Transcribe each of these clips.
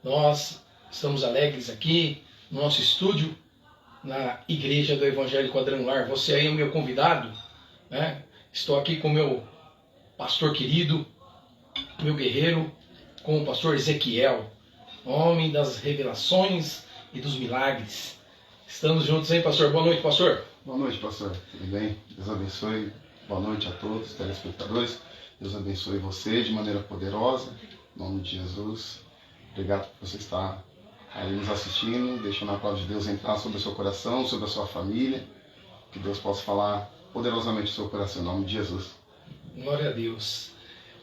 Nós estamos alegres aqui no nosso estúdio, na Igreja do Evangelho Quadrangular. Você aí é o meu convidado, né? Estou aqui com o meu pastor querido, meu guerreiro, com o pastor Ezequiel, homem das revelações e dos milagres. Estamos juntos, hein, pastor? Boa noite, pastor. Boa noite, pastor. Tudo bem? Deus abençoe. Boa noite a todos os telespectadores. Deus abençoe você de maneira poderosa. Em nome de Jesus. Obrigado por você estar aí nos assistindo, deixando a palavra de Deus entrar sobre o seu coração, sobre a sua família. Que Deus possa falar poderosamente no seu coração, em nome de Jesus. Glória a Deus.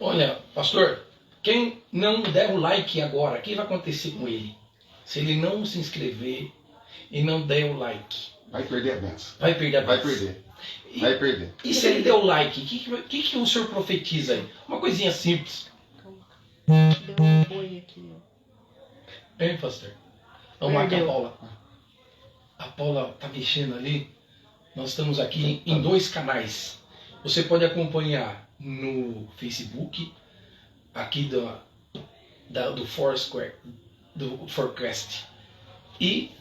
Olha, pastor, quem não der o like agora, o que vai acontecer com ele? Se ele não se inscrever e não der o like, vai perder a bênção. Vai perder a bênção. Vai perder. Vai perder. E se ele der o like, o que o senhor profetiza aí? Uma coisinha simples. Deu um boi aqui, ó. Hein, pastor? Vamos lá com a Paula. A Paula está mexendo ali. Nós estamos aqui em 2 canais. Você pode acompanhar no Facebook, aqui do Foursquare, do Forecast. E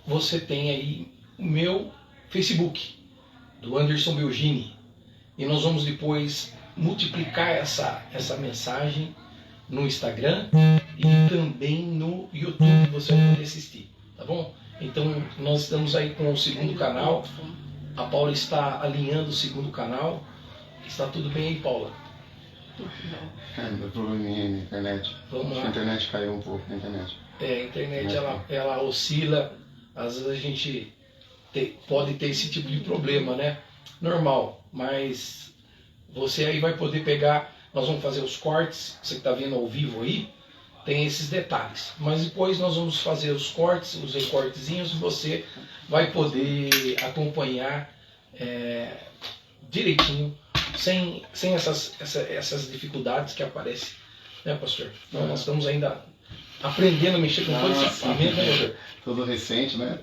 você tem aí o meu Facebook, do Anderson Belgini. E nós vamos depois multiplicar essa mensagem no Instagram e também no YouTube, você vai poder assistir, tá bom? Então nós estamos aí com o 2º canal. A Paula está alinhando o 2º canal. Está tudo bem aí, Paula? Deu probleminha aí na internet. Vamos lá. A internet caiu um pouco na internet. A internet ela oscila. Às vezes a gente pode ter esse tipo de problema, né? Normal, mas você aí vai poder pegar. Nós vamos fazer os cortes, você que está vendo ao vivo aí, tem esses detalhes. Mas depois nós vamos fazer os cortes, os recortezinhos, e você vai poder acompanhar direitinho, sem essas dificuldades que aparecem, né, pastor? Então, nós estamos ainda aprendendo a mexer com toda essa ferramenta, né, pastor? Tudo recente, né?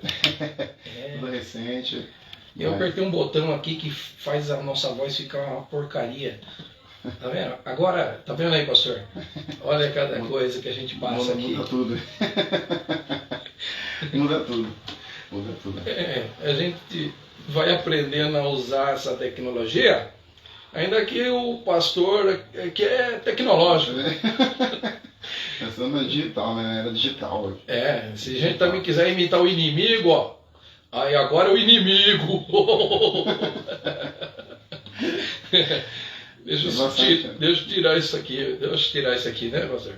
Tudo recente. Eu apertei um botão aqui que faz a nossa voz ficar uma porcaria. Tá vendo? Agora, tá vendo aí, pastor? Olha cada coisa que a gente passa aqui. Muda tudo. Muda tudo. Muda tudo. A gente vai aprendendo a usar essa tecnologia, ainda que o pastor que é tecnológico. Essa não é digital, né? Era digital. Se a gente também quiser imitar o inimigo, ó. Aí agora é o inimigo. Deixa eu tirar isso aqui. Deixa eu tirar isso aqui, né, pastor?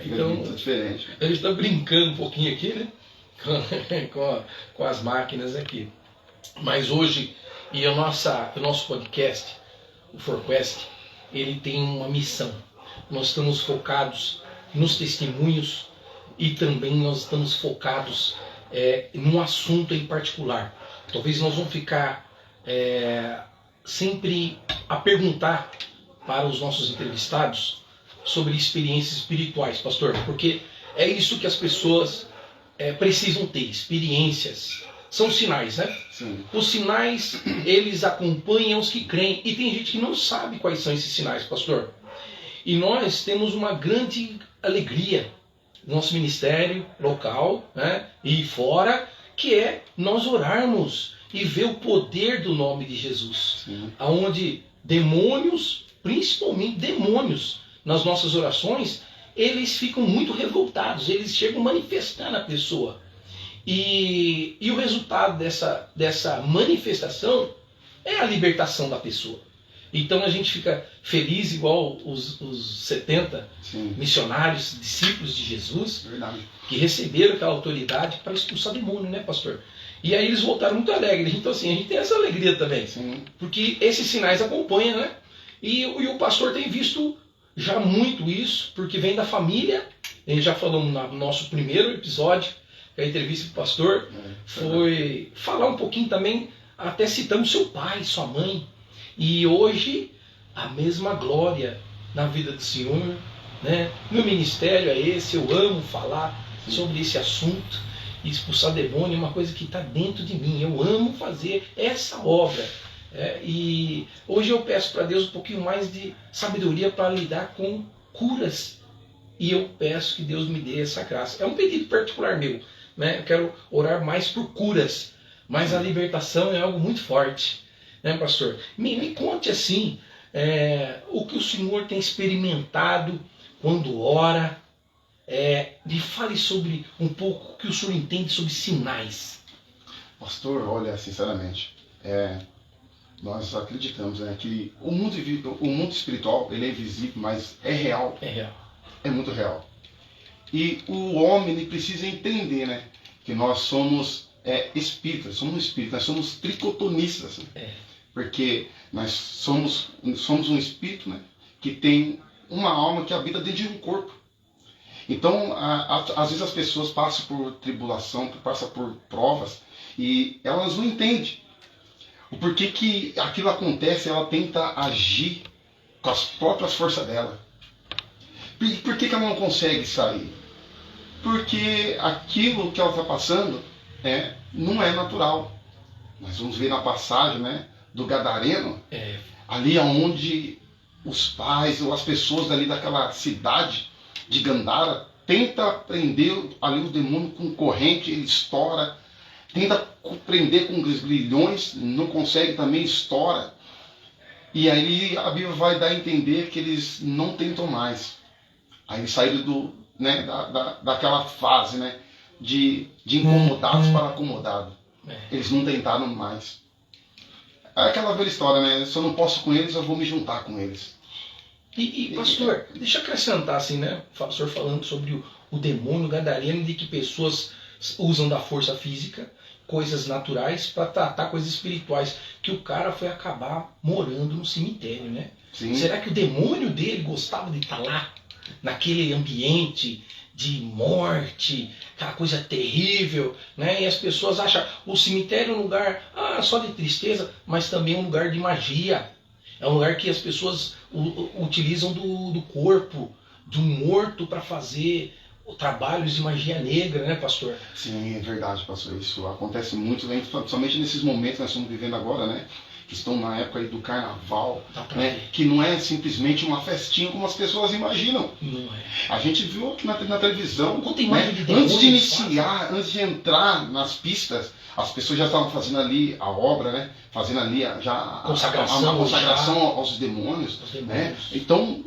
Então, diferente. A gente está brincando um pouquinho aqui, né? com as máquinas aqui. Mas hoje, o nosso podcast, o Forecast, ele tem uma missão. Nós estamos focados nos testemunhos e também nós estamos focados num assunto em particular. Talvez nós vamos ficar sempre a perguntar para os nossos entrevistados sobre experiências espirituais, pastor, porque é isso que as pessoas precisam ter, experiências. São sinais, né? Sim. Os sinais, eles acompanham os que creem, e tem gente que não sabe quais são esses sinais, pastor. E nós temos uma grande alegria no nosso ministério local, né, e fora, que é nós orarmos e ver o poder do nome de Jesus. Sim. Onde demônios, principalmente demônios, nas nossas orações, eles ficam muito revoltados, eles chegam a manifestar na pessoa. E o resultado dessa manifestação é a libertação da pessoa. Então a gente fica feliz, igual os 70 Sim. missionários, discípulos de Jesus, Verdade. que receberam aquela autoridade para expulsar demônio, né, pastor? E aí eles voltaram muito alegres. Então, assim, a gente tem essa alegria também. Sim. Porque esses sinais acompanham, né? E o pastor tem visto já muito isso, porque vem da família. Ele já falou no nosso primeiro episódio, a entrevista do pastor, foi falar um pouquinho também, até citando seu pai, sua mãe. E hoje, a mesma glória na vida do Senhor, né? Meu ministério é esse, eu amo falar sobre esse assunto. Expulsar demônio é uma coisa que está dentro de mim. Eu amo fazer essa obra. E hoje eu peço para Deus um pouquinho mais de sabedoria para lidar com curas E eu peço que Deus me dê essa graça. É um pedido particular meu, né? Eu quero orar mais por curas, mas a libertação é algo muito forte, né, pastor? Me conte assim, o que o senhor tem experimentado quando ora. Me fale sobre um pouco o que o senhor entende sobre sinais. Pastor, olha, sinceramente, nós acreditamos, né, que o mundo espiritual, ele é invisível, mas é real. É real. É muito real. E o homem, ele precisa entender, né, que nós somos espíritas, nós somos tricotonistas. Né? Porque nós somos um espírito, né, que tem uma alma que habita dentro de um corpo. Então, às vezes as pessoas passam por tribulação, passam por provas, e elas não entendem o porquê que aquilo acontece. Ela tenta agir com as próprias forças dela. Por que ela não consegue sair? Porque aquilo que ela está passando não é natural. Nós vamos ver na passagem, né, do Gadareno, ali onde os pais ou as pessoas dali daquela cidade de Gandara tenta prender ali o demônio com corrente, ele estoura. Tenta prender com grilhões, não consegue também, estoura. E aí a Bíblia vai dar a entender que eles não tentam mais. Aí eles saíram daquela fase, né, de incomodados para acomodados. Eles não tentaram mais. É aquela velha história, né? Se eu não posso com eles, eu vou me juntar com eles. E pastor, deixa eu acrescentar assim, né? O senhor falando sobre o demônio gadareno, de que pessoas usam da força física, coisas naturais, para tratar coisas espirituais, que o cara foi acabar morando no cemitério, né? Sim. Será que o demônio dele gostava de estar lá, naquele ambiente de morte, aquela coisa terrível, né? E as pessoas acham o cemitério é um lugar só de tristeza, mas também um lugar de magia. É um lugar que as pessoas utilizam do corpo de um morto para fazer trabalhos de magia negra, né, pastor? Sim, é verdade, pastor. Isso acontece muito, né? Somente nesses momentos que nós estamos vivendo agora, né? Que estão na época aí do carnaval, né? Que não é simplesmente uma festinha como as pessoas imaginam. Não é. A gente viu aqui na televisão, né? Antes de iniciar, antes de entrar nas pistas, as pessoas já estavam fazendo ali a obra, né? Fazendo ali já a consagração aos demônios. Né? Então,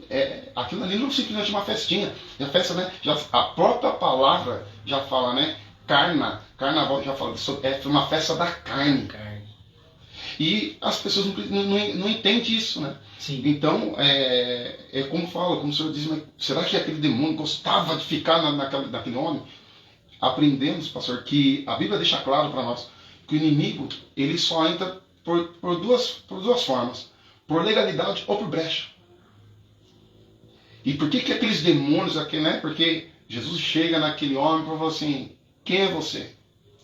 aquilo ali não é simplesmente uma festinha. A festa, né? A própria palavra já fala, né? Carnaval já fala, é uma festa da carne. E as pessoas não entendem isso, né? Sim. Então, como o senhor diz, mas será que aquele demônio gostava de ficar naquele homem? Aprendemos, pastor, que a Bíblia deixa claro para nós que o inimigo, ele só entra por duas formas, por legalidade ou por brecha. E por que aqueles demônios aqui, né? Porque Jesus chega naquele homem e fala assim, quem é você?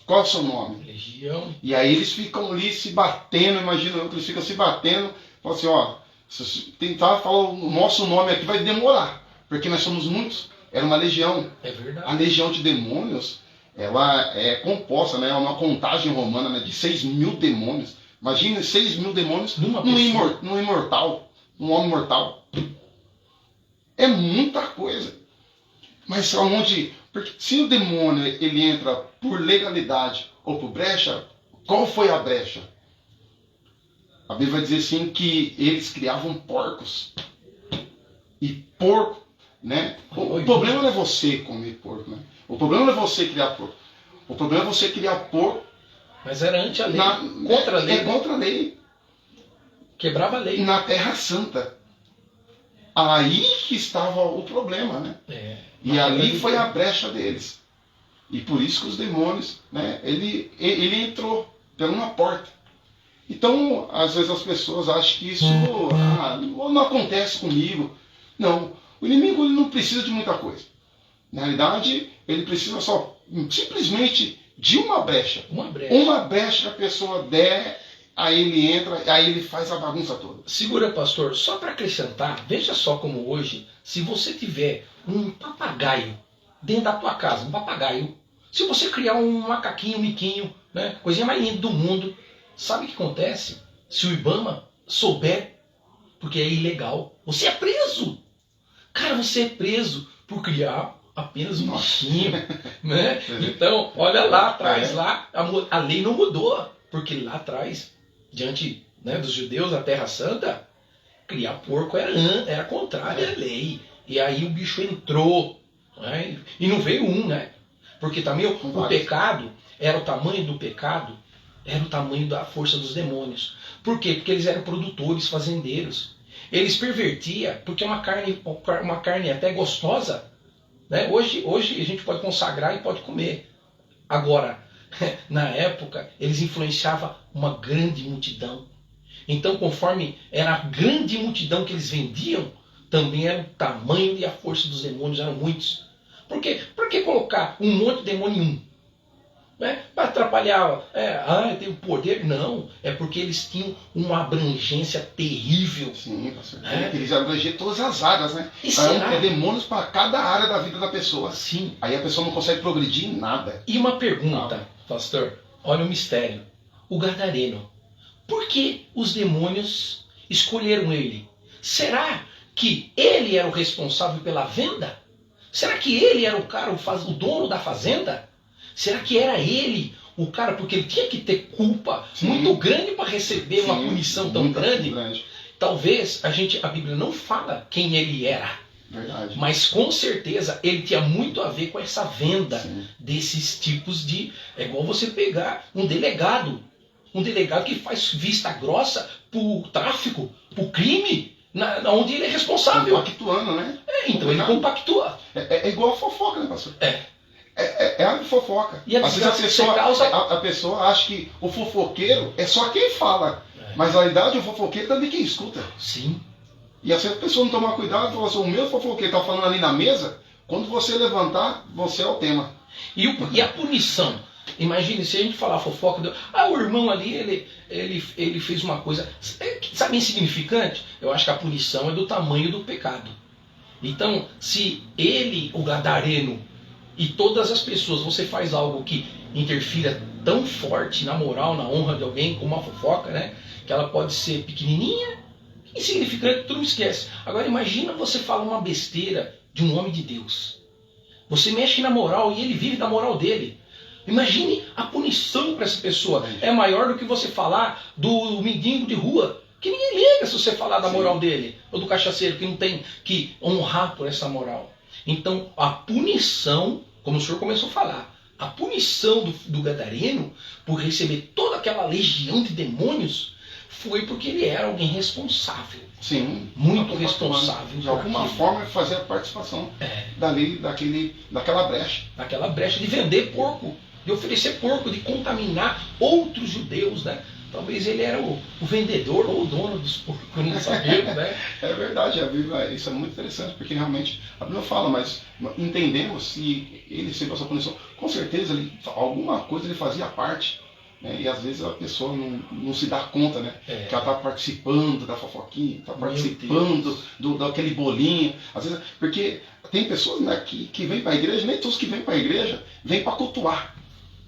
Qual é o seu nome? Legião. E aí eles ficam ali se batendo, imagina eu, que eles ficam se batendo, falam assim, se tentar falar o nosso nome aqui vai demorar, porque nós somos muitos. Era uma legião. É verdade. A legião de demônios, ela é composta, né, uma contagem romana, né, de 6.000 demônios. Imagina 6.000 demônios num imortal, num homem mortal. É muita coisa. Mas aonde... Porque se o demônio ele entra por legalidade ou por brecha, qual foi a brecha? A Bíblia vai dizer assim que eles criavam porcos. E porco, né? O problema não é você comer porco, né? O problema não é você criar porco. O problema é você criar porco. Mas era ante a lei, contra a lei. É contra a lei. Quebrava a lei. Na Terra Santa. Aí que estava o problema, né? E ali foi a brecha deles. E por isso que os demônios, né? Ele entrou por uma porta. Então, às vezes as pessoas acham que isso não acontece comigo. Não. O inimigo ele não precisa de muita coisa. Na realidade, ele precisa só simplesmente de uma brecha. Uma brecha que a pessoa der, aí ele entra, aí ele faz a bagunça toda. Segura, pastor. Só para acrescentar, veja só como hoje, se você tiver um papagaio dentro da tua casa, um papagaio, se você criar um macaquinho, um miquinho, né, coisinha mais linda do mundo, sabe o que acontece? Se o IBAMA souber, porque é ilegal, você é preso. Cara, você é preso por criar apenas um Nossa. bichinho, né? Então, olha lá atrás, lá a lei não mudou, porque lá atrás, diante, né, dos judeus da Terra Santa, criar porco era contrário à lei. E aí o bicho entrou, né? E não veio um, né? Porque também o pecado, era o tamanho do pecado, era o tamanho da força dos demônios. Por quê? Porque eles eram produtores, fazendeiros. Eles pervertiam, porque é uma carne até gostosa, né? Hoje a gente pode consagrar e pode comer. Agora, na época, eles influenciavam uma grande multidão. Então, conforme era a grande multidão que eles vendiam, também era o tamanho e a força dos demônios, eram muitos. Por quê? Por que colocar um monte de demônio em um? Né? Para atrapalhar, tem o poder? Não, é porque eles tinham uma abrangência terrível. Sim, pastor. Eles abrangem todas as áreas, né? E será? É demônios para cada área da vida da pessoa. Sim. Aí a pessoa não consegue progredir em nada. E uma pergunta, pastor, olha o mistério. O Gadareno, por que os demônios escolheram ele? Será que ele era o responsável pela venda? Será que ele era o dono da fazenda? Será que era ele o cara? Porque ele tinha que ter culpa muito grande para receber uma punição tão grande. Talvez a Bíblia não fala quem ele era. Verdade. Mas com certeza ele tinha muito a ver com essa venda desses tipos de... É igual você pegar um delegado que faz vista grossa por tráfico, por crime, onde ele é responsável. Compactuando, né? Então ele compactua. É igual a fofoca, né, pastor? É a fofoca. E às vezes a pessoa acha que o fofoqueiro é só quem fala. Mas na realidade o fofoqueiro também quem escuta. Sim. E se a pessoa não tomar cuidado, fala assim, o meu fofoqueiro está falando ali na mesa, quando você levantar, você é o tema. E a punição? Imagine se a gente falar fofoca, o irmão ali, ele fez uma coisa, sabe, insignificante? Eu acho que a punição é do tamanho do pecado. Então, se ele, o Gadareno, e todas as pessoas, você faz algo que interfira tão forte na moral, na honra de alguém, como uma fofoca, né? Que ela pode ser pequenininha, insignificante, tu não esquece. Agora imagina você falar uma besteira de um homem de Deus. Você mexe na moral e ele vive da moral dele. Imagine a punição para essa pessoa. É maior do que você falar do mendigo de rua, que ninguém liga se você falar da moral dele, ou do cachaceiro que não tem que honrar por essa moral. Então a punição, como o senhor começou a falar, a punição do Gadareno por receber toda aquela legião de demônios foi porque ele era alguém responsável. Sim. Muito responsável. De alguma forma fazer a participação daquela brecha. Daquela brecha de vender porco, de oferecer porco, de contaminar outros judeus, né? Talvez ele era o vendedor ou o dono dos porcos, não sabemos, né? É verdade, a Bíblia, isso é muito interessante, porque realmente a Bíblia fala, mas entendemos se ele sempre essa punição, com certeza alguma coisa ele fazia parte, né? E às vezes a pessoa não se dá conta, né? Que ela está participando da fofoquinha, está participando daquele bolinho, às vezes, porque tem pessoas, né, que vêm para a igreja, nem todos que vêm para a igreja vêm para cultuar.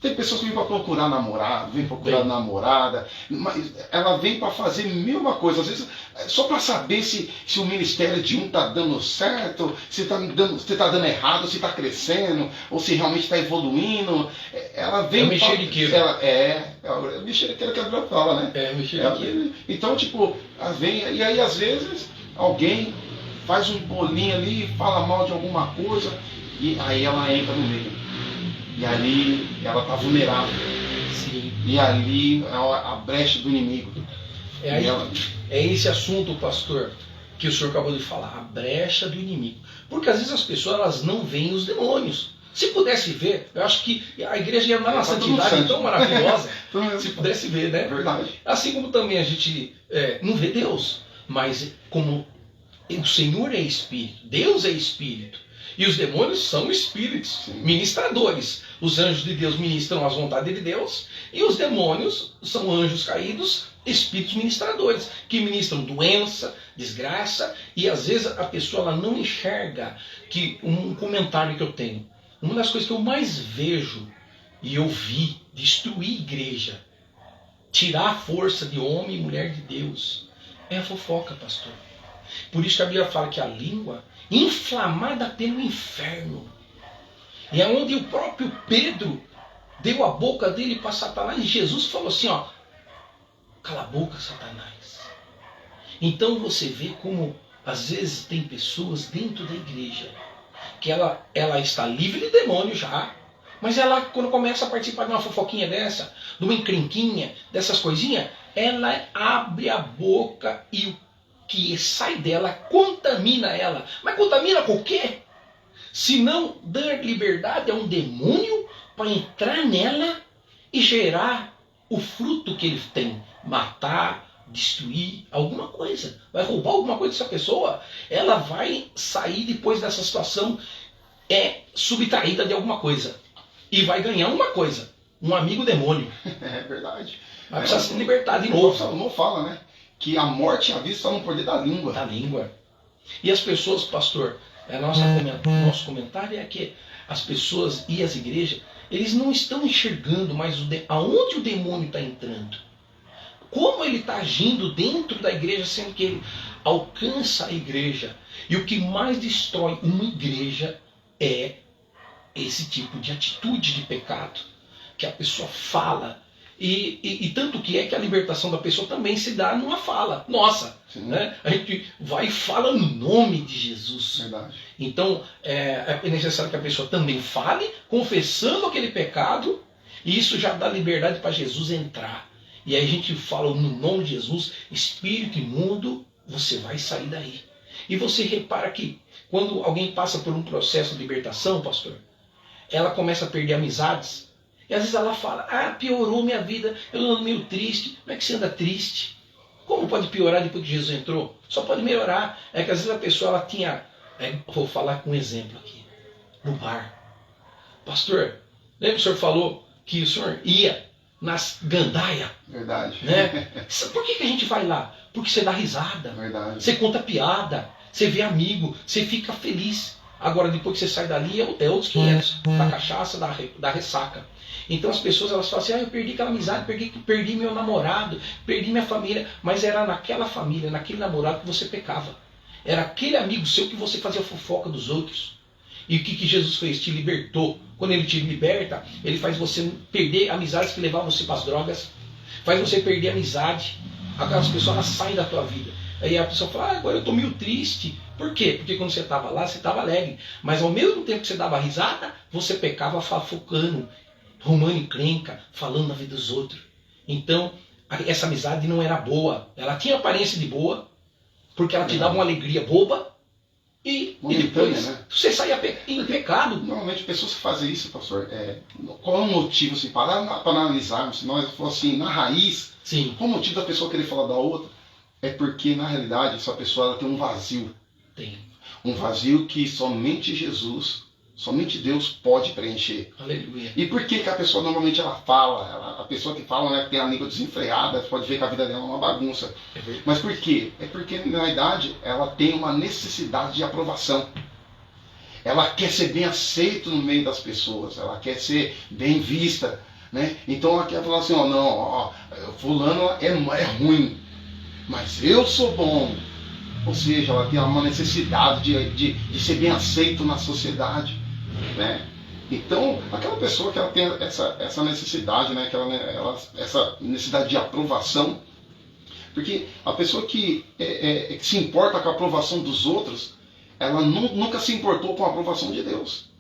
Tem pessoas que vêm para procurar namorado, vêm procurar namorada, mas ela vem para fazer mil uma coisa, às vezes só para saber se o ministério de um está dando certo, se está dando errado, se está crescendo, ou se realmente está evoluindo. Ela vem é mexeriqueiro. É mexeriqueiro que a Bíblia fala, né? É mexeriqueiro. Então, tipo, ela vem, e aí às vezes alguém faz um bolinho ali, fala mal de alguma coisa, e aí ela entra no meio. E ali ela está vulnerável. Sim. E ali é a brecha do inimigo. É esse assunto, pastor, que o senhor acabou de falar, a brecha do inimigo. Porque às vezes as pessoas elas não veem os demônios. Se pudesse ver, eu acho que a igreja ia dar uma santidade tão maravilhosa, se pudesse ver, né? É verdade. Assim como também a gente não vê Deus, mas como o Senhor é Espírito, Deus é Espírito. E os demônios são espíritos, ministradores. Os anjos de Deus ministram as vontades de Deus, e os demônios são anjos caídos, espíritos ministradores, que ministram doença, desgraça, e às vezes a pessoa ela não enxerga que um comentário que eu tenho. Uma das coisas que eu mais vejo, e eu vi, destruir igreja, tirar a força de homem e mulher de Deus, é a fofoca, pastor. Por isso que a Bíblia fala que a língua, inflamada pelo inferno, e é onde o próprio Pedro deu a boca dele para Satanás, e Jesus falou assim, ó, cala a boca, Satanás. Então você vê como às vezes tem pessoas dentro da igreja que ela está livre de demônio já, mas ela, quando começa a participar de uma fofoquinha dessa, de uma encrenquinha, dessas coisinhas, ela abre a boca e o que sai dela contamina ela. Mas contamina com o quê? Se não dar liberdade a um demônio para entrar nela e gerar o fruto que ele tem. Matar, destruir alguma coisa. Vai roubar alguma coisa dessa pessoa. Ela vai sair depois dessa situação subtraída de alguma coisa. E vai ganhar uma coisa. Um amigo demônio. É verdade. Vai precisar se libertar de novo. O Salomão fala, né? Que a morte e a vida estão no poder da língua. Da língua. E as pessoas, pastor, nosso comentário é que as pessoas e as igrejas, eles não estão enxergando mais aonde o demônio está entrando. Como ele está agindo dentro da igreja, sendo que ele alcança a igreja. E o que mais destrói uma igreja é esse tipo de atitude de pecado. Que a pessoa fala. E tanto que é que a libertação da pessoa também se dá numa fala nossa, né? A gente vai e fala no nome de Jesus. Verdade. Então é necessário que a pessoa também fale, confessando aquele pecado, e isso já dá liberdade para Jesus entrar. E aí a gente fala no nome de Jesus, espírito imundo, você vai sair daí. E você repara que quando alguém passa por um processo de libertação, pastor, ela começa a perder amizades. E às vezes ela fala, piorou minha vida, eu ando meio triste. Como é que você anda triste? Como pode piorar depois que Jesus entrou? Só pode melhorar. É que às vezes a pessoa ela tinha... vou falar com um exemplo aqui. No bar. Pastor, lembra que o senhor falou que o senhor ia nas gandaias? Verdade. Né? Por que a gente vai lá? Porque você dá risada. Verdade. Você conta piada. Você vê amigo. Você fica feliz. Agora, depois que você sai dali, é outros 500. Da cachaça, da ressaca. Então as pessoas elas falam assim, eu perdi aquela amizade, perdi meu namorado, perdi minha família. Mas era naquela família, naquele namorado que você pecava. Era aquele amigo seu que você fazia fofoca dos outros. E o que Jesus fez? Te libertou. Quando ele te liberta, ele faz você perder amizades que levavam você para as drogas. Faz você perder amizade. Aquelas pessoas elas saem da tua vida. Aí a pessoa fala, agora eu estou meio triste. Por quê? Porque quando você estava lá, você estava alegre. Mas ao mesmo tempo que você dava risada, você pecava fofocando, arrumando encrenca, falando na vida dos outros. Então, essa amizade não era boa. Ela tinha aparência de boa, porque ela te dava uma alegria boba, e depois você saía em pecado. Normalmente pessoas que fazem isso, pastor, qual é o motivo? Assim, para analisarmos, se nós for assim, na raiz, Sim. Qual o motivo da pessoa querer falar da outra? É porque, na realidade, essa pessoa ela tem um vazio. Tem. Um vazio que somente Jesus, somente Deus pode preencher. Aleluia. E por que a pessoa normalmente ela fala? A pessoa que fala, né, que tem a língua desenfreada, você pode ver que a vida dela é uma bagunça. Mas por quê? É porque, na verdade, ela tem uma necessidade de aprovação. Ela quer ser bem aceita no meio das pessoas. Ela quer ser bem vista. Né? Então ela quer falar assim, fulano é ruim, mas eu sou bom. Ou seja, ela tem uma necessidade de ser bem aceito na sociedade. Né? Então, aquela pessoa que ela tem essa necessidade, né? Essa necessidade de aprovação, porque a pessoa que se importa com a aprovação dos outros, ela nunca se importou com a aprovação de Deus.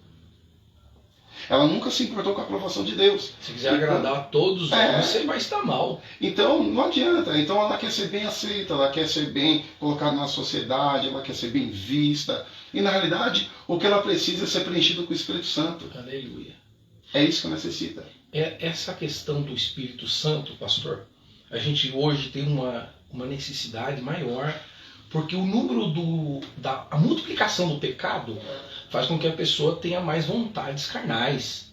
Ela nunca se importou com a aprovação de Deus. Se quiser agradar a todos, você vai estar mal. Então, não adianta. Então, ela quer ser bem aceita, ela quer ser bem colocada na sociedade, ela quer ser bem vista. E, na realidade, o que ela precisa é ser preenchido com o Espírito Santo. Aleluia. É isso que necessita. Essa questão do Espírito Santo, pastor, a gente hoje tem uma necessidade maior, porque o número a multiplicação do pecado faz com que a pessoa tenha mais vontades carnais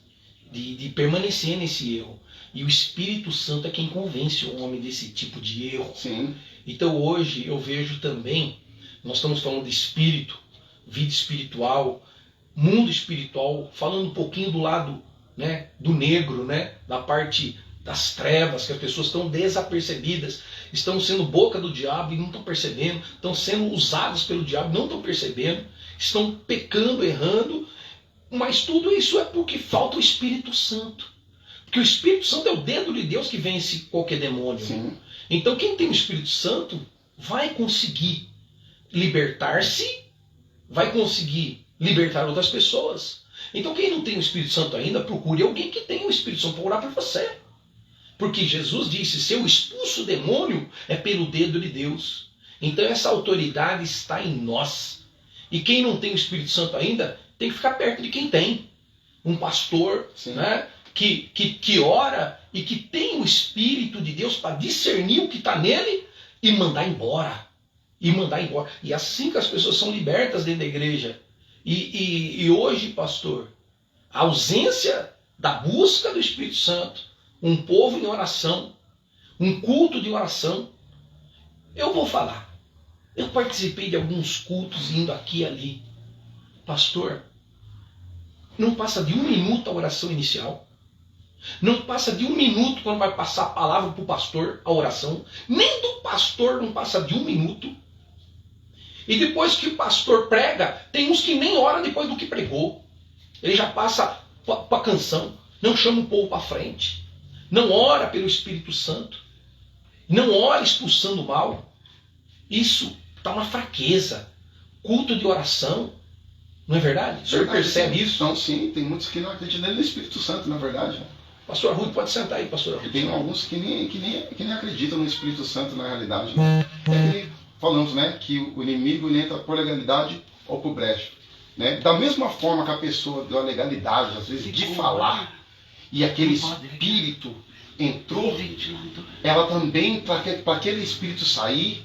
de permanecer nesse erro. E o Espírito Santo é quem convence o homem desse tipo de erro. Sim. Então hoje eu vejo também, nós estamos falando de espírito, vida espiritual, mundo espiritual, falando um pouquinho do lado, né, do negro, né, da parte das trevas, que as pessoas estão desapercebidas, estão sendo boca do diabo e não estão percebendo, estão sendo usadas pelo diabo e não estão percebendo, estão pecando, errando, mas tudo isso é porque falta o Espírito Santo. Porque o Espírito Santo é o dedo de Deus que vence qualquer demônio. Sim. Então quem tem o Espírito Santo vai conseguir libertar-se, vai conseguir libertar outras pessoas. Então quem não tem o Espírito Santo ainda, procure alguém que tenha o Espírito Santo para orar por você. Porque Jesus disse, se eu expulso o demônio, é pelo dedo de Deus. Então essa autoridade está em nós. E quem não tem o Espírito Santo ainda, tem que ficar perto de quem tem. Um pastor, né, que ora e que tem o Espírito de Deus para discernir o que está nele e mandar embora. E assim que as pessoas são libertas dentro da igreja. E hoje, pastor, a ausência da busca do Espírito Santo, um povo em oração, um culto de oração. Eu vou falar. Eu participei de alguns cultos indo aqui e ali. Pastor, não passa de 1 minuto a oração inicial. Não passa de 1 minuto quando vai passar a palavra para o pastor, a oração. Nem do pastor não passa de 1 minuto. E depois que o pastor prega, tem uns que nem oram depois do que pregou. Ele já passa para a canção. Não chama o povo para frente. Não ora pelo Espírito Santo. Não ora expulsando o mal. Isso está uma fraqueza. Culto de oração. Não é verdade? O senhor percebe isso? Então, sim, tem muitos que não acreditam nem no Espírito Santo, na verdade. Pastor Arruda, pode sentar aí, pastor Arruda. Tem alguns que nem acreditam no Espírito Santo, na realidade. Falamos, né, que o inimigo ele entra por legalidade ou por brecha. Né? Da mesma forma que a pessoa deu a legalidade, às vezes, de falar, e aquele espírito entrou, ela também, para aquele espírito sair,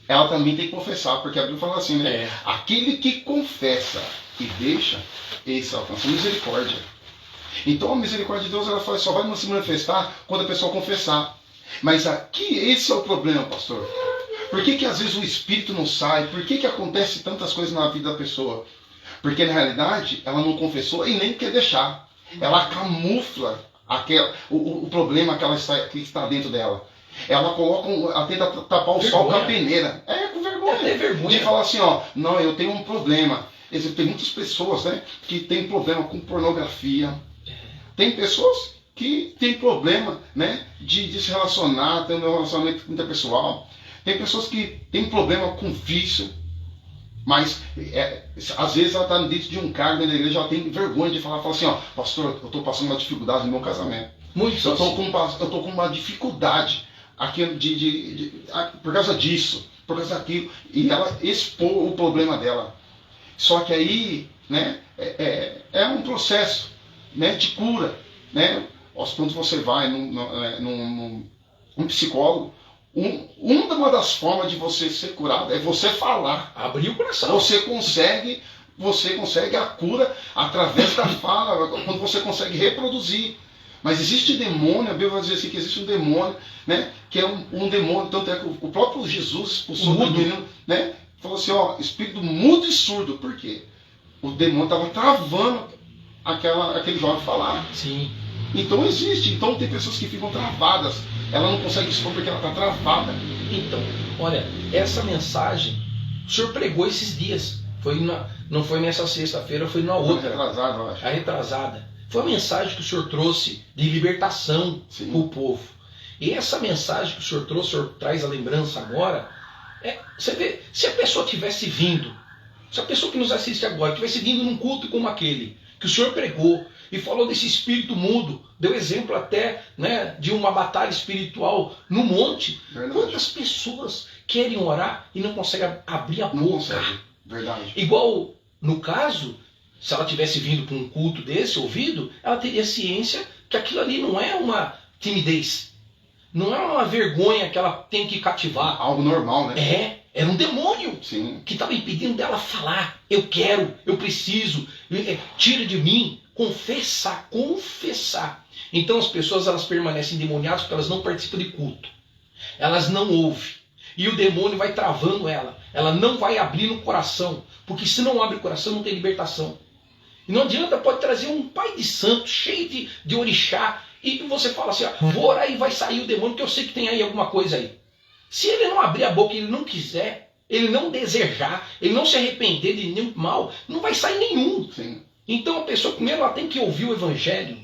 ela também tem que confessar, porque a Bíblia fala assim, né? Aquele que confessa e deixa, esse alcança misericórdia. Então a misericórdia de Deus ela só vai se manifestar quando a pessoa confessar. Mas aqui esse é o problema, pastor. Por que às vezes o espírito não sai? Por que acontece tantas coisas na vida da pessoa? Porque na realidade ela não confessou e nem quer deixar. Ela camufla o problema que está dentro dela. Ela coloca, ela tenta tapar o sol com a peneira. Com vergonha. De falar assim, ó, não, eu tenho um problema. Tem muitas pessoas, né, que têm problema com pornografia. Tem pessoas que têm problema, né, de se relacionar, ter um relacionamento interpessoal. Tem pessoas que têm problema com vício. Mas, às vezes, ela está dentro de um cargo dentro da igreja, ela tem vergonha de falar assim, ó, pastor, eu estou passando uma dificuldade no meu casamento. Eu estou com uma dificuldade aqui por causa disso, por causa daquilo. E ela expor o problema dela. Só que aí, né, é um processo, né, de cura. Né? Quando você vai num psicólogo, uma das formas de você ser curado é você falar. Abrir o coração. Você consegue a cura através da fala, quando você consegue reproduzir. Mas existe demônio, a Bíblia vai dizer assim que existe um demônio, né, que é um demônio, tanto é que o próprio Jesus expulsou o menino, né, falou assim, ó, espírito mudo e surdo. Por quê? O demônio estava travando aquele jovem falar. Sim. Então existe, então tem pessoas que ficam travadas. Ela não consegue expor porque ela está travada. Então, olha, essa mensagem, o senhor pregou esses dias. Não foi nessa sexta-feira, foi na outra. Retrasada, eu acho. A retrasada. Foi a mensagem que o senhor trouxe de libertação para o povo. E essa mensagem que o senhor trouxe, o senhor traz a lembrança agora. Você vê, se a pessoa tivesse vindo, se a pessoa que nos assiste agora tivesse vindo num culto como aquele, que o senhor pregou, e falou desse espírito mudo, deu exemplo até, né, de uma batalha espiritual no monte. Verdade. Quantas pessoas querem orar e não conseguem abrir a boca? Não consegue. Verdade. Igual no caso, se ela tivesse vindo para um culto desse, ouvido, ela teria ciência que aquilo ali não é uma timidez, não é uma vergonha que ela tem que cativar. Algo normal, né? Era um demônio. Sim. Que estava impedindo dela falar. Eu quero, eu preciso, tira de mim. Confessar. Então as pessoas elas permanecem endemoniadas porque elas não participam de culto. Elas não ouvem. E o demônio vai travando ela. Ela não vai abrir no coração. Porque se não abre o coração não tem libertação. E não adianta, pode trazer um pai de santo cheio de orixá. e você fala assim, ó, vou orar e vai sair o demônio, que eu sei que tem aí alguma coisa aí. Se ele não abrir a boca, ele não quiser, ele não desejar, ele não se arrepender de nenhum mal, não vai sair nenhum. Sim. Então a pessoa primeiro ela tem que ouvir o evangelho,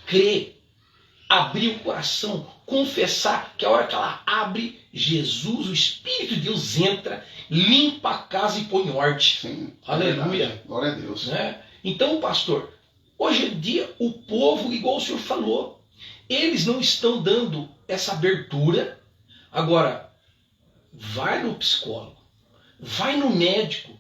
crer, abrir o coração, confessar, que a hora que ela abre, Jesus, o Espírito de Deus entra, limpa a casa e põe em ordem. Sim. Aleluia. Verdade. Glória a Deus. Né? Então, pastor, hoje em dia o povo, igual o senhor falou, eles não estão dando essa abertura. Agora, vai no psicólogo, vai no médico,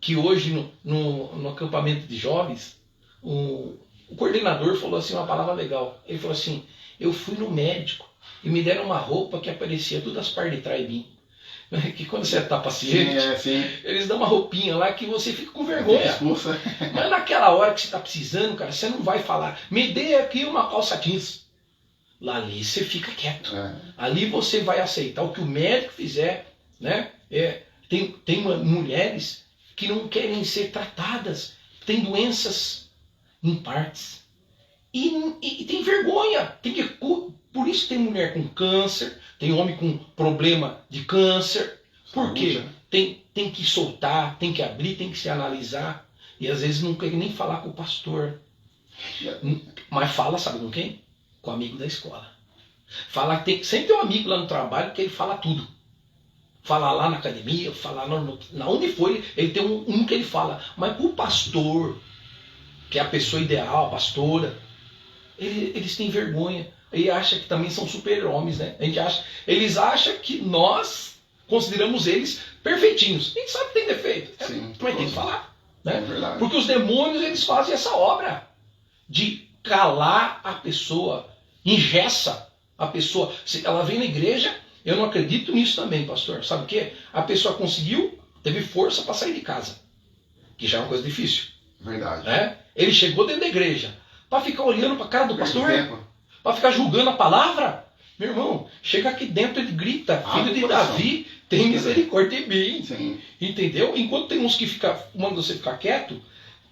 que hoje no acampamento de jovens, o coordenador falou assim uma palavra legal. Ele falou assim, eu fui no médico e me deram uma roupa que aparecia tudo as partes de trás de mim. Que quando você está paciente, Sim. eles dão uma roupinha lá que você fica com vergonha. Expulsa. Mas naquela hora que você está precisando, cara, você não vai falar, me dê aqui uma calça jeans. Lá ali você fica quieto. Ali você vai aceitar o que o médico fizer, né? Tem mulheres que não querem ser tratadas, tem doenças em partes. E tem vergonha. Por isso tem mulher com câncer, tem homem com problema de câncer. Por quê? Tem que soltar, tem que abrir, tem que se analisar. E às vezes não quer nem falar com o pastor. Mas fala, sabe com quem? Com o amigo da escola. Sempre tem um amigo lá no trabalho que ele fala tudo. Fala lá na academia, fala na onde for, ele tem um que ele fala. Mas o pastor, que é a pessoa ideal, a pastora, eles têm vergonha. E acham que também são super-homens, né? Eles acham que nós consideramos eles perfeitinhos. A gente sabe que tem defeito. Sim, mas tem que falar. Né? É verdade. Porque os demônios eles fazem essa obra de calar a pessoa, engessa a pessoa. Se ela vem na igreja, eu não acredito nisso também, pastor. Sabe o quê? A pessoa conseguiu, teve força para sair de casa. Que já é uma coisa difícil. Verdade. Né? Ele chegou dentro da igreja para ficar olhando para a cara do pastor, para ficar julgando a palavra. Meu irmão, chega aqui dentro e grita, filho de Davi, tem misericórdia de mim. Sim. Entendeu? Enquanto tem uns que mandam você ficar quieto,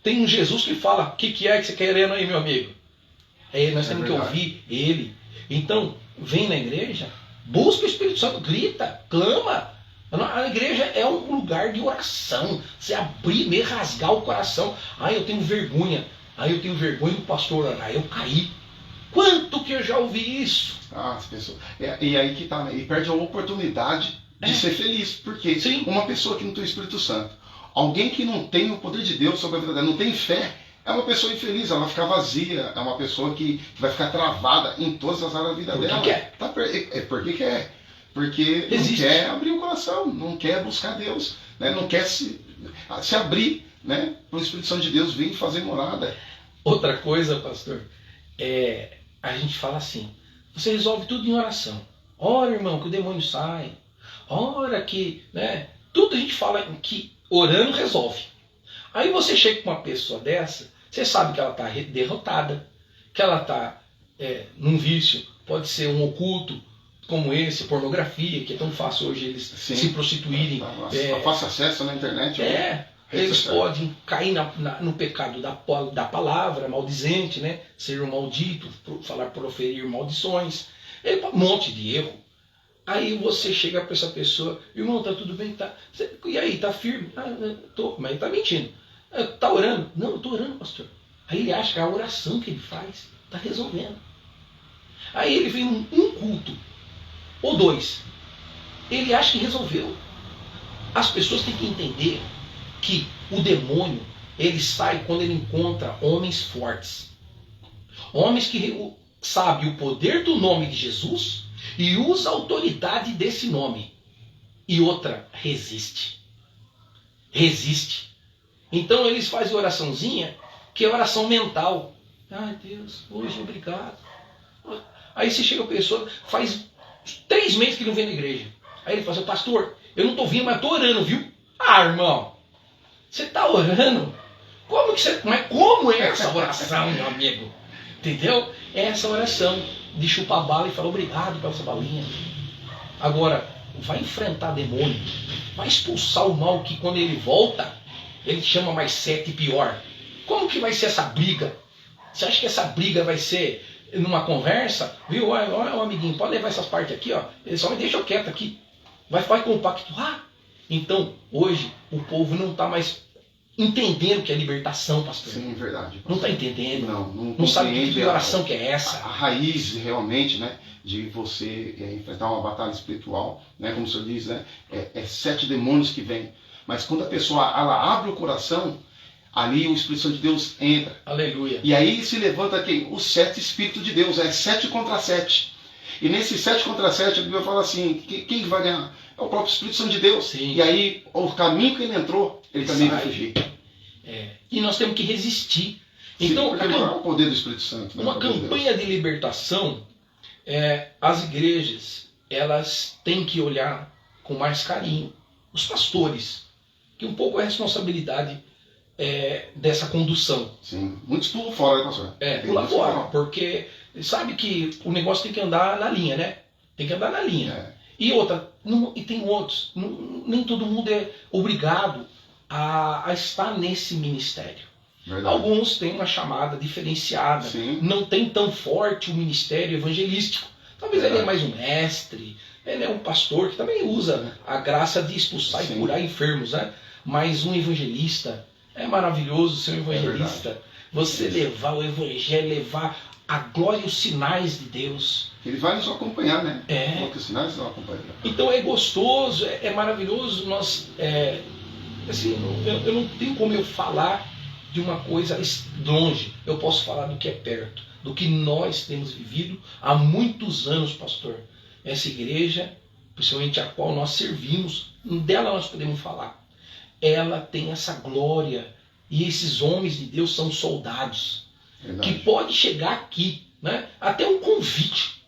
tem um Jesus que fala, o que é que você quer querendo aí, meu amigo? Nós temos que ouvir ele. Então, vem na igreja, busca o Espírito Santo, grita, clama. A igreja é um lugar de oração. Você abrir, meio rasgar o coração. Eu tenho vergonha. Eu tenho vergonha do pastor orar. Eu caí. Quanto que eu já ouvi isso? As pessoas. E aí que tá, né? E perde a oportunidade de ser feliz. Porque uma pessoa que não tem o Espírito Santo, alguém que não tem o poder de Deus sobre a vida dela, não tem fé, é uma pessoa infeliz, ela vai ficar vazia, é uma pessoa que vai ficar travada em todas as áreas da vida dela. Porque quer. Porque não quer abrir o coração, não quer buscar Deus, né? Não quer se abrir, né? Para o Espírito Santo de Deus vir fazer morada. Outra coisa, pastor, a gente fala assim, você resolve tudo em oração. Ora, irmão, que o demônio sai. Ora que, né? Tudo a gente fala que orando resolve. Aí você chega com uma pessoa dessa, você sabe que ela está derrotada, que ela está num vício, pode ser um oculto, como esse, pornografia, que é tão fácil hoje eles se prostituírem. Fácil acesso na internet. Eles podem cair no pecado da palavra maldizente, né? Ser um maldito, proferir maldições, um monte de erro. Aí você chega para essa pessoa, irmão, tá tudo bem? Tá. E aí, tá firme? Mas ele tá mentindo. Tá orando? Não, eu tô orando, pastor. Aí ele acha que a oração que ele faz tá resolvendo. Aí ele vem um culto, ou dois. Ele acha que resolveu. As pessoas têm que entender que o demônio, ele sai quando ele encontra homens fortes. Homens que sabem o poder do nome de Jesus e usa a autoridade desse nome. E outra, resiste. Resiste. Então eles fazem oraçãozinha, que é oração mental. Ai Deus, hoje obrigado. Aí você chega a pessoa, faz 3 meses que não vem na igreja. Aí ele fala assim, pastor, eu não estou vindo, mas estou orando, viu? Irmão, você está orando? Como é essa oração, meu amigo? Entendeu? É essa oração de chupar bala e falar obrigado pela essa balinha. Agora, vai enfrentar demônio, vai expulsar o mal que quando ele volta, ele chama mais 7 pior. Como que vai ser essa briga? Você acha que essa briga vai ser numa conversa, viu? Olha, amiguinho, pode levar essas partes aqui, ó. Ele só me deixa quieto aqui. Vai compactuar. Então, hoje, o povo não está mais entendendo o que é libertação, pastor. Sim, verdade. Pastor. Não está entendendo. Não sabe que tipo de oração que é essa. A raiz, realmente, né? De você enfrentar uma batalha espiritual, né? Como o senhor diz, né? É 7 demônios que vêm. Mas quando a pessoa ela abre o coração, ali o Espírito Santo de Deus entra. Aleluia. E aí se levanta quem? Os 7 Espíritos de Deus. É 7 contra 7. E nesse 7 contra 7, a Bíblia fala assim, quem vai ganhar? É o próprio Espírito Santo de Deus. Sim. E aí, o caminho que ele entrou, ele também vai fugir. E nós temos que resistir. Sim, então, porque não é o poder do Espírito Santo. Uma campanha de libertação, as igrejas, elas têm que olhar com mais carinho. Os pastores, que um pouco é a responsabilidade dessa condução. Sim, muitos pulam fora, né, pastor? Pula fora, porque sabe que o negócio tem que andar na linha, né? Tem que andar na linha. E outra, e tem outros, nem todo mundo é obrigado a estar nesse ministério. Verdade. Alguns têm uma chamada diferenciada, Sim. Não tem tão forte o ministério evangelístico. Talvez ele é mais um mestre, ele é um pastor que também usa a graça de expulsar Sim. e curar enfermos, né? Mas um evangelista, é maravilhoso ser um evangelista. Você levar o evangelho, levar a glória e os sinais de Deus. Ele vai nos acompanhar, né? Porque os sinais vão acompanhar. Então é gostoso, é maravilhoso. Nós, assim, eu não tenho como eu falar de uma coisa longe. Eu posso falar do que é perto, do que nós temos vivido há muitos anos, pastor. Essa igreja, principalmente a qual nós servimos, dela nós podemos falar. Ela tem essa glória e esses homens de Deus são soldados. Verdade. Que pode chegar aqui, né? Até um convite,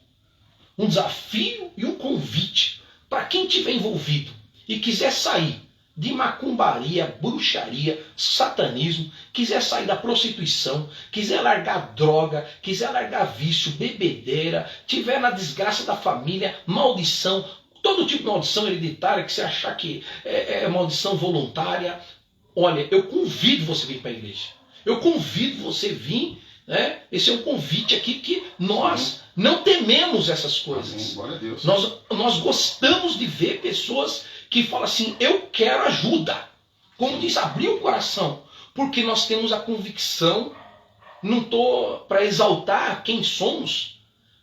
um desafio e um convite para quem estiver envolvido e quiser sair de macumbaria, bruxaria, satanismo, quiser sair da prostituição, quiser largar droga, quiser largar vício, bebedeira, tiver na desgraça da família, maldição, todo tipo de maldição hereditária que você achar que é maldição voluntária. Olha, eu convido você a vir para a igreja. Eu convido você a vir. Esse é um convite aqui que nós não tememos essas coisas. Amém. Glória a Deus. Nós gostamos de ver pessoas que falam assim, eu quero ajuda. Como diz, abrir o coração. Porque nós temos a convicção, não estou para exaltar quem somos,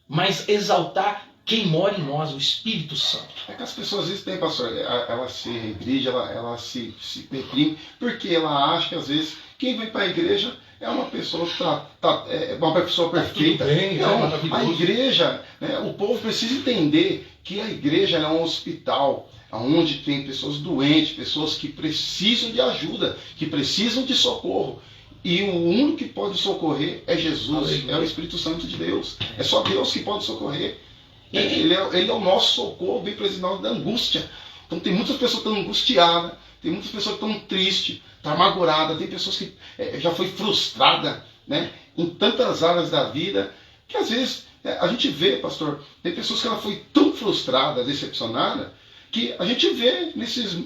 mas exaltar quem mora em nós, o Espírito Santo. É que as pessoas às vezes têm, pastor, ela se regride, ela se deprime, porque ela acha que às vezes quem vem para a igreja é uma pessoa que é uma pessoa perfeita. Tudo bem, não, a igreja, né, o povo precisa entender que a igreja é um hospital, onde tem pessoas doentes, pessoas que precisam de ajuda, que precisam de socorro. E o único que pode socorrer é Jesus, é o Espírito Santo de Deus. É só Deus que pode socorrer. Ele é o nosso socorro, bem precisado da angústia. Então tem muitas pessoas que estão angustiadas, tem muitas pessoas que estão tristes, estão amarguradas, tem pessoas que já foi frustrada, né, em tantas áreas da vida, que às vezes a gente vê, pastor, tem pessoas que ela foi tão frustrada, decepcionada, que a gente vê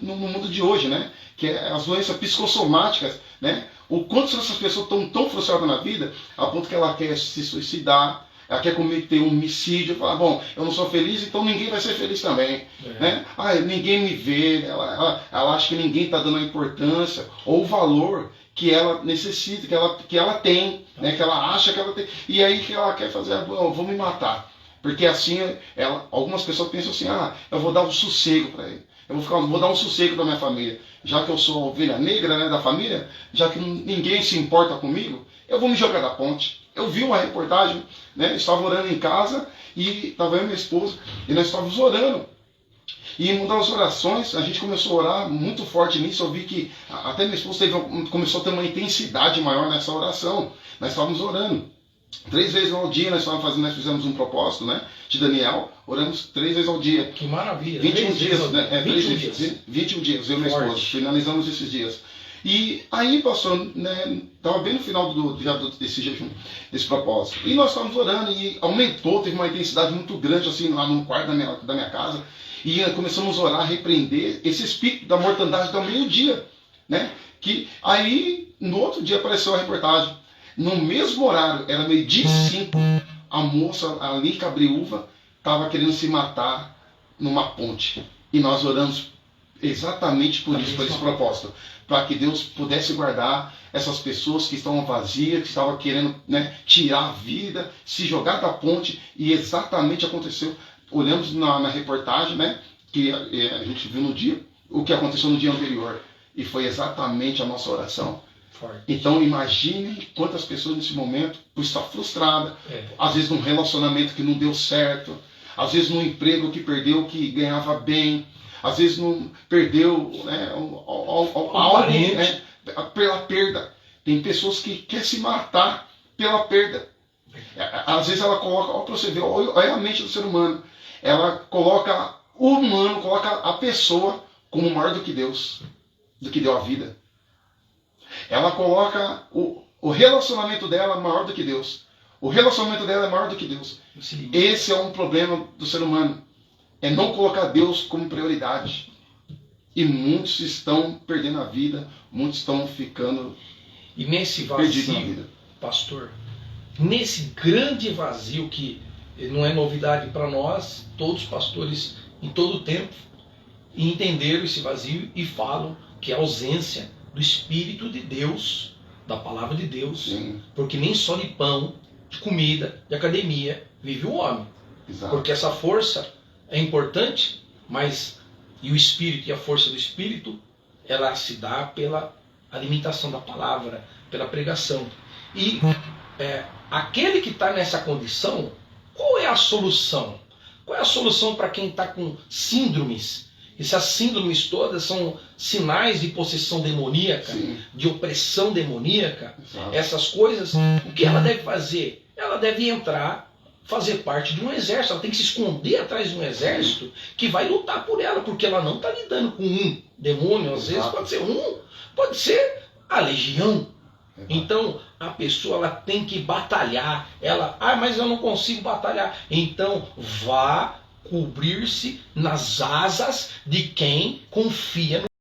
no mundo de hoje, né, que é as doenças psicossomáticas, né, o quanto essas pessoas estão tão frustradas na vida, a ponto que ela quer se suicidar, ela quer cometer um homicídio, falar, bom, eu não sou feliz, então ninguém vai ser feliz também. Né? Ninguém me vê, ela acha que ninguém está dando a importância ou o valor que ela necessita, que ela tem, né? Que ela acha que ela tem. E aí que ela quer fazer, eu vou me matar. Porque assim, algumas pessoas pensam assim, eu vou dar um sossego para ele. Eu vou dar um sossego para minha família. Já que eu sou a ovelha negra, né, da família, já que ninguém se importa comigo, eu vou me jogar da ponte. Eu vi uma reportagem, né, eu estava orando em casa, e estava eu e minha esposa, e nós estávamos orando. E em uma das orações, a gente começou a orar muito forte nisso. Eu vi que até minha esposa começou a ter uma intensidade maior nessa oração. Nós estávamos orando. 3 vezes ao dia nós fizemos um propósito, né, de Daniel, oramos 3 vezes ao dia. Que maravilha. 21 dias, né? 21 dias, eu e minha esposa, finalizamos esses dias. E aí, pastor, né, estava bem no final desse jejum, desse propósito. E nós estávamos orando e aumentou, teve uma intensidade muito grande assim lá no quarto da minha casa. E começamos a orar, repreender esse espírito da mortandade do meio-dia, né? Que aí, no outro dia apareceu a reportagem. No mesmo horário, era 12:05, a moça ali, Cabriúva, estava querendo se matar numa ponte. E nós oramos exatamente por isso, por esse propósito. Para que Deus pudesse guardar essas pessoas que estavam vazias, que estavam querendo, né, tirar a vida, se jogar da ponte. E exatamente aconteceu. Olhamos na reportagem, né, que a gente viu no dia, o que aconteceu no dia anterior. E foi exatamente a nossa oração. Forte. Então imagine quantas pessoas nesse momento, por estar frustrada, às vezes num relacionamento que não deu certo, às vezes num emprego que perdeu, que ganhava bem, às vezes não perdeu, né, algo, né, pela perda. Tem pessoas que querem se matar pela perda. Às vezes ela coloca, olha para você ver, olha a mente do ser humano. Ela coloca o humano, coloca a pessoa como maior do que Deus, do que deu a vida. Ela coloca o relacionamento dela maior do que Deus. O relacionamento dela é maior do que Deus. Esse é um problema do ser humano. É não colocar Deus como prioridade. E muitos estão perdendo a vida. Muitos estão ficando e nesse perdidos na vazio, vida. pastor, nesse grande vazio que não é novidade para nós, todos os pastores em todo o tempo entenderam esse vazio e falam que é a ausência do Espírito de Deus, da palavra de Deus. Sim. Porque nem só de pão, de comida, de academia vive o homem. Exato. Porque essa força é importante, mas e o Espírito e a força do Espírito, ela se dá pela alimentação da palavra, pela pregação. E aquele que está nessa condição, qual é a solução? Qual é a solução para quem está com síndromes? Essas síndromes todas são sinais de possessão demoníaca, Sim. de opressão demoníaca. Exato. Essas coisas, o que ela deve fazer? Ela deve entrar, fazer parte de um exército. Ela tem que se esconder atrás de um exército que vai lutar por ela, porque ela não está lidando com um demônio. Às vezes pode ser um, pode ser a legião. Então a pessoa ela tem que batalhar. Ela, mas eu não consigo batalhar. Então vá cobrir-se nas asas de quem confia no